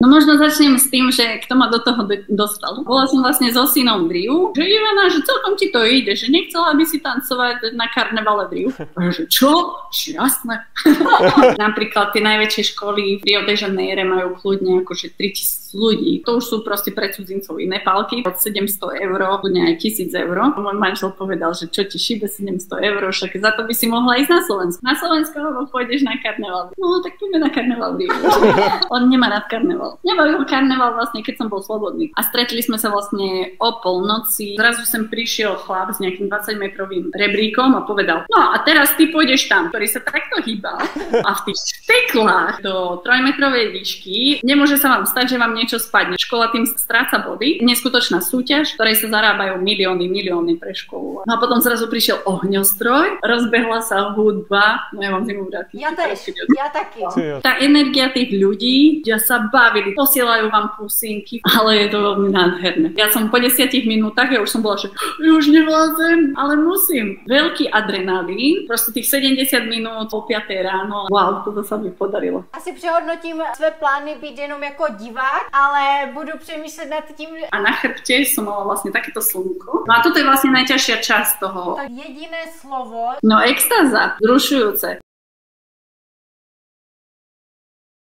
No možno začnem s tým, že kto ma do toho dostal. Bola som vlastne so synom v Riu, že Ivana, že celkom ti to ide, že nechcela by si tancovať na karnevale v Riu. Že čo? Jasné. Napríklad tie najväčšie školy v Rio de Janeiro majú kľudne akože 3000 ľudí. To už sú proste pre cudzincov iné palky. Od 700 €, kľudne aj 1000 €. Môj manžel povedal, že čo ti šíbe 700 €, však za to by si mohla ísť na Slovensku. Na Slovensku alebo pôjdeš na karneval. No tak poďme na karneval v Riu. On nemá rád karneval. Nebavil karneval vlastne, keď som bol slobodný. A stretli sme sa vlastne o polnoci. Zrazu sem prišiel chlap s nejakým 20-metrovým rebríkom a povedal: no a teraz ty pôjdeš tam, ktorý sa takto hýbal a v tých šteklách do 3-metrovej výšky nemôže sa vám stať, že vám niečo spadne. Škola tým stráca body. Neskutočná súťaž, v ktorej sa zarábajú milióny pre školu. No a potom zrazu prišiel ohňostroj, rozbehla sa hudba. No ja mám zimu vrátiť. Ja taky. Tá energia tých ľudí, že sa bavili, posielajú vám pusinky, ale je to veľmi nádherné. Ja som po 10 minútach, ja už som bola, že už nevládzem, ale musím. Veľký adrenalín, proste tých 70 minút po 5 ráno. Wow, toto sa mi podarilo. Asi přehodnotím své plány být jenom jako divák, ale budu přemýšlet nad tím. A na chrbte som mala vlastne takéto slnko. No a toto je vlastne najťažšia časť toho. Tak jediné slovo. No extáza, vzrušujúce.